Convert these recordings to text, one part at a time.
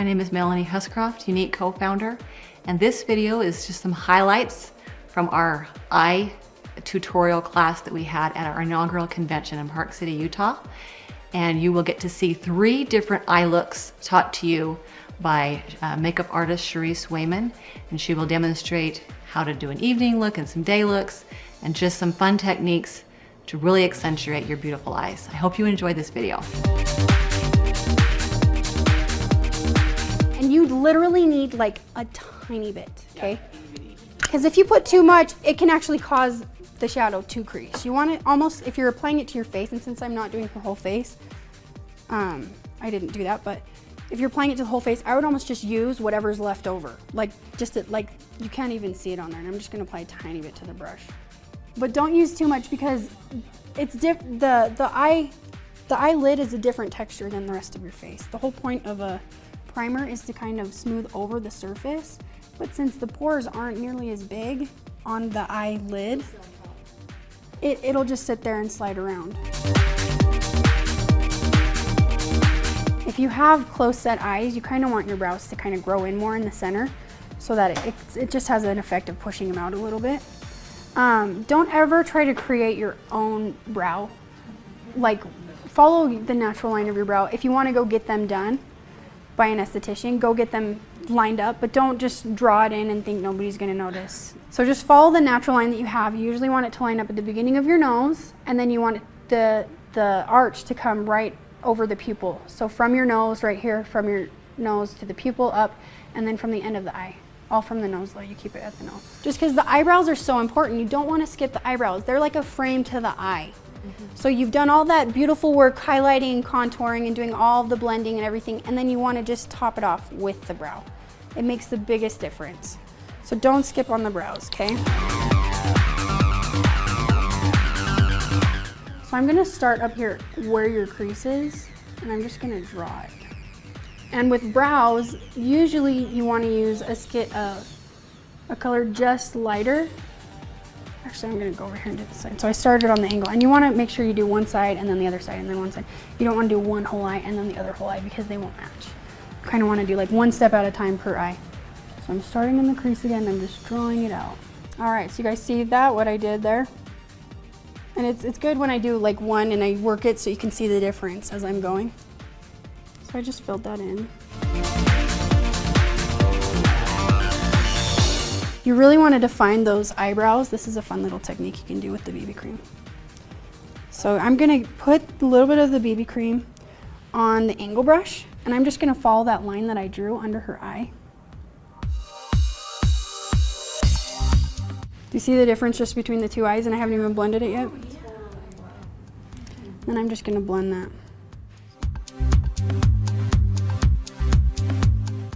name is Melanie Huscroft, Younique co-founder, and this video is just some highlights from our eye tutorial class that we had at our inaugural convention in Park City, Utah. And you will get to see 3 different eye looks taught to you by makeup artist Charisse Wayman, and she will demonstrate how to do an evening look and some day looks and just some fun techniques to really accentuate your beautiful eyes. I hope you enjoyed this video. And you literally need like a tiny bit, okay? Because if you put too much, it can actually cause the shadow to crease. You want it almost, if you're applying it to your face, and since I'm not doing her whole face, I didn't do that, but if you're applying it to the whole face, I would almost just use whatever's left over. Like, like you can't even see it on there, and I'm just gonna apply a tiny bit to the brush. But don't use too much because it's the eyelid is a different texture than the rest of your face. The whole point of a primer is to kind of smooth over the surface, but since the pores aren't nearly as big on the eyelid, it'll just sit there and slide around. If you have close set eyes, you kind of want your brows to kind of grow in more in the center so that it just has an effect of pushing them out a little bit. Don't ever try to create your own brow. Like, follow the natural line of your brow. If you want to go get them done by an esthetician, go get them lined up, but don't just draw it in and think nobody's going to notice. So just follow the natural line that you have. You usually want it to line up at the beginning of your nose, and then you want the arch to come right over the pupil. So from your nose right here, from your nose to the pupil up, and then from the end of the eye. All from the nose though, you keep it at the nose. Just because the eyebrows are so important, you don't want to skip the eyebrows. They're like a frame to the eye. So you've done all that beautiful work highlighting, contouring, and doing all the blending and everything, and then you want to just top it off with the brow. It makes the biggest difference. So don't skip on the brows, okay? So I'm gonna start up here where your crease is, and I'm just gonna draw it. And with brows, usually you want to use a color just lighter. Actually, I'm gonna go over here and do this side. So I started on the angle, and you want to make sure you do one side and then the other side and then one side. You don't want to do one whole eye and then the other whole eye because they won't match. You kind of want to do like one step at a time per eye. So I'm starting in the crease again, I'm just drawing it out. All right, so you guys see that, what I did there? And it's good when I do like one and I work it so you can see the difference as I'm going. So I just filled that in. You really want to define those eyebrows. This is a fun little technique you can do with the BB cream. So I'm going to put a little bit of the BB cream on the angle brush, and I'm just going to follow that line that I drew under her eye. Do you see the difference just between the 2 eyes, and I haven't even blended it yet? Then I'm just going to blend that.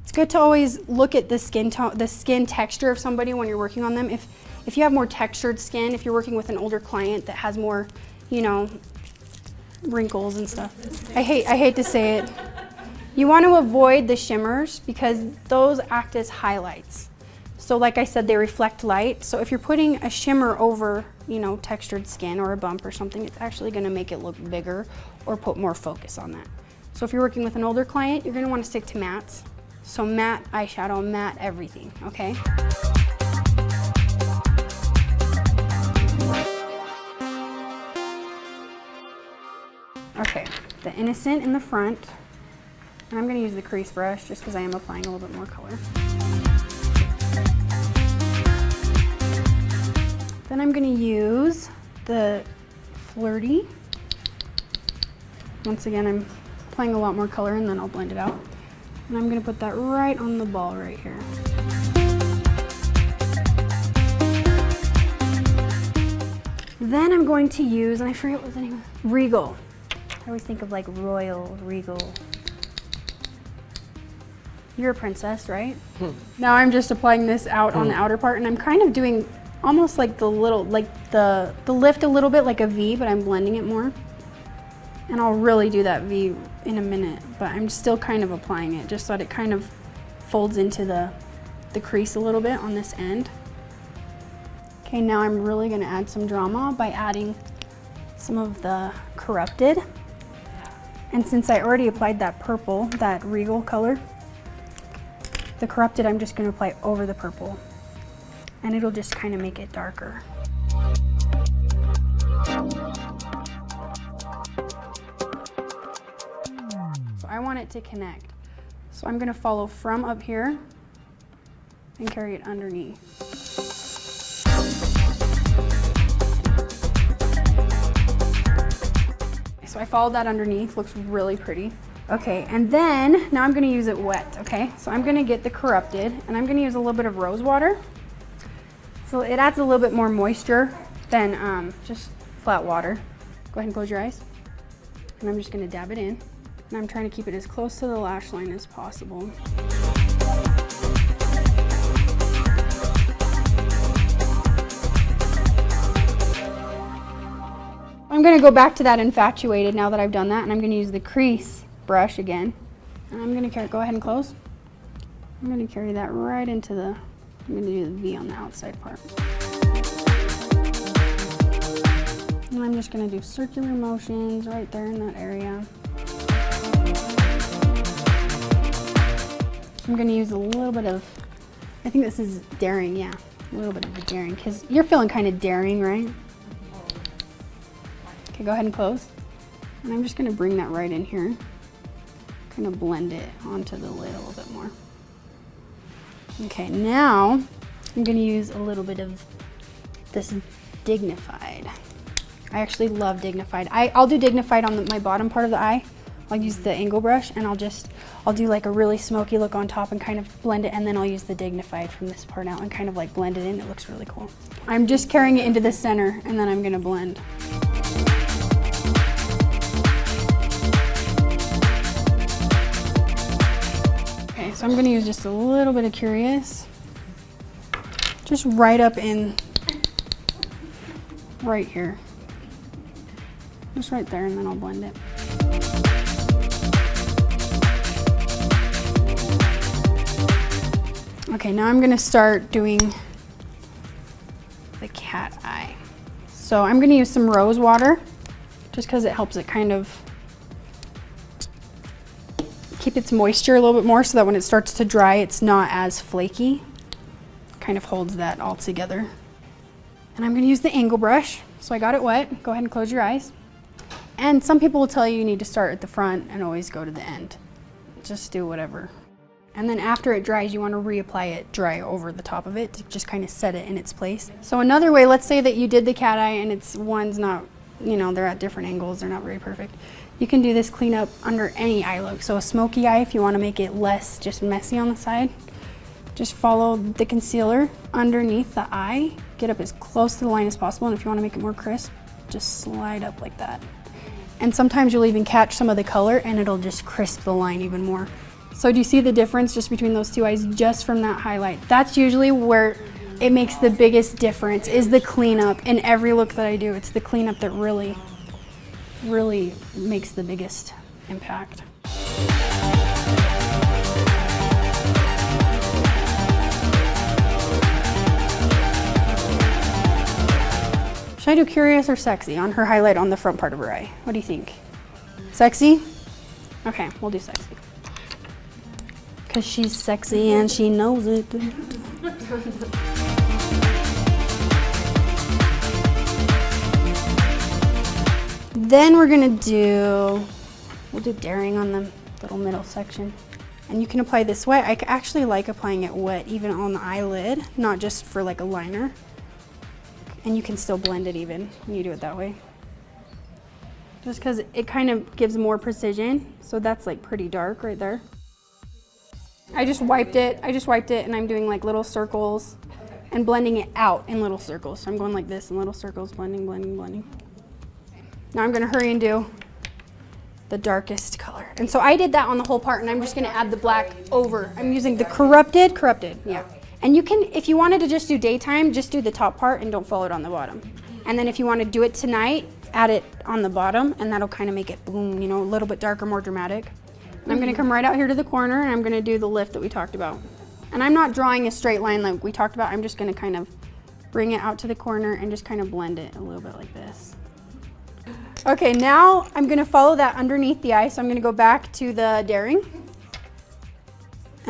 It's good to always look at the skin tone, the skin texture of somebody when you're working on them. If you have more textured skin, if you're working with an older client that has more, you know, wrinkles and stuff. I hate to say it. You want to avoid the shimmers because those act as highlights. So like I said, they reflect light. So if you're putting a shimmer over, you know, textured skin or a bump or something, it's actually going to make it look bigger or put more focus on that. So if you're working with an older client, you're going to want to stick to mattes. So matte eyeshadow, matte everything, okay? Okay, the innocent in the front. And I'm gonna use the crease brush just because I am applying a little bit more color. Then I'm gonna use the flirty. Once again, I'm applying a lot more color and then I'll blend it out. And I'm gonna put that right on the ball right here. Then I'm going to use, and I forget what the name is, Regal. I always think of like royal, regal. You're a princess, right? Now I'm just applying this out on the outer part, and I'm kind of doing almost like the little, like the lift a little bit like a V, but I'm blending it more. And I'll really do that V in a minute, but I'm still kind of applying it just so that it kind of folds into the crease a little bit on this end. Okay, now I'm really gonna add some drama by adding some of the Corrupted. And since I already applied that purple, that Regal color, the corrupted I'm just gonna apply over the purple, and it'll just kind of make it darker. So I want it to connect. So I'm gonna follow from up here and carry it underneath. So I followed that underneath, looks really pretty. Okay, and then now I'm gonna use it wet, okay? So I'm gonna get the corrupted and I'm gonna use a little bit of rose water. So it adds a little bit more moisture than just flat water. Go ahead and close your eyes. And I'm just gonna dab it in. And I'm trying to keep it as close to the lash line as possible. I'm gonna go back to that infatuated now that I've done that, and I'm gonna use the crease brush again. And I'm gonna carry, go ahead and close. I'm gonna carry that right into the, I'm gonna do the V on the outside part. And I'm just gonna do circular motions right there in that area. I'm gonna use a little bit of, I think this is daring, yeah. A little bit of the daring, because you're feeling kind of daring, right? Okay, go ahead and close. And I'm just gonna bring that right in here. Kind of blend it onto the lid a little bit more. Okay, now I'm gonna use a little bit of this Dignified. I actually love Dignified. I'll do Dignified on my bottom part of the eye. I'll use the angle brush and I'll do like a really smoky look on top and kind of blend it, and then I'll use the Dignified from this part out and kind of like blend it in. It looks really cool. I'm just carrying it into the center and then I'm gonna blend. Okay, so I'm gonna use just a little bit of Curious. Just right up in, right here. Just right there, and then I'll blend it. Okay, now I'm gonna start doing the cat eye. So I'm gonna use some rose water, just because it helps it kind of keep its moisture a little bit more so that when it starts to dry, it's not as flaky. Kind of holds that all together. And I'm gonna use the angle brush. So I got it wet. Go ahead and close your eyes. And some people will tell you you need to start at the front and always go to the end. Just do whatever. And then after it dries, you want to reapply it dry over the top of it to just kind of set it in its place. So another way, let's say that you did the cat eye and one's not, you know, they're at different angles, they're not very perfect. You can do this cleanup under any eye look. So a smoky eye, if you want to make it less just messy on the side, just follow the concealer underneath the eye, get up as close to the line as possible, and if you want to make it more crisp, just slide up like that. And sometimes you'll even catch some of the color and it'll just crisp the line even more. So do you see the difference just between those two eyes just from that highlight? That's usually where it makes the biggest difference, is the cleanup. In every look that I do, it's the cleanup that really, really makes the biggest impact. Should I do Curious or Sexy on her highlight on the front part of her eye? What do you think? Sexy? Okay, we'll do Sexy. Because she's sexy and she knows it. Then we're gonna we'll do Daring on the little middle section. And you can apply this wet. I actually like applying it wet even on the eyelid, not just for like a liner. And you can still blend it even when you do it that way. Just because it kind of gives more precision. So that's like pretty dark right there. I just wiped it and I'm doing like little circles and blending it out in little circles. So I'm going like this in little circles, blending, blending, blending. Now I'm gonna hurry and do the darkest color. And so I did that on the whole part, and I'm just gonna add the black over. I'm using the corrupted, yeah. And you can, if you wanted to just do daytime, just do the top part and don't follow it on the bottom. And then if you want to do it tonight, add it on the bottom, and that'll kind of make it boom, you know, a little bit darker, more dramatic. And I'm gonna come right out here to the corner and I'm gonna do the lift that we talked about. And I'm not drawing a straight line like we talked about. I'm just gonna kind of bring it out to the corner and just kind of blend it a little bit like this. Okay, now I'm gonna follow that underneath the eye. So I'm gonna go back to the Daring.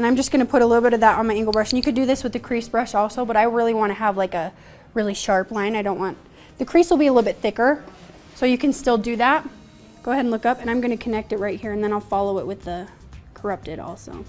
And I'm just gonna put a little bit of that on my angle brush. And you could do this with the crease brush also, but I really wanna have like a really sharp line. I don't want, the crease will be a little bit thicker, so you can still do that. Go ahead and look up, and I'm gonna connect it right here, and then I'll follow it with the corrupted also.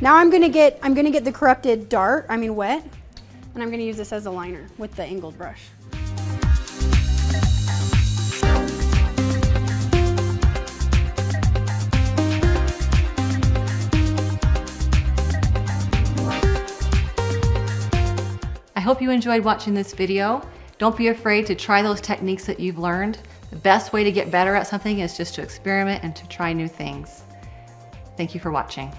Now I'm gonna get the corrupted wet, and I'm gonna use this as a liner with the angled brush. I hope you enjoyed watching this video. Don't be afraid to try those techniques that you've learned. The best way to get better at something is just to experiment and to try new things. Thank you for watching.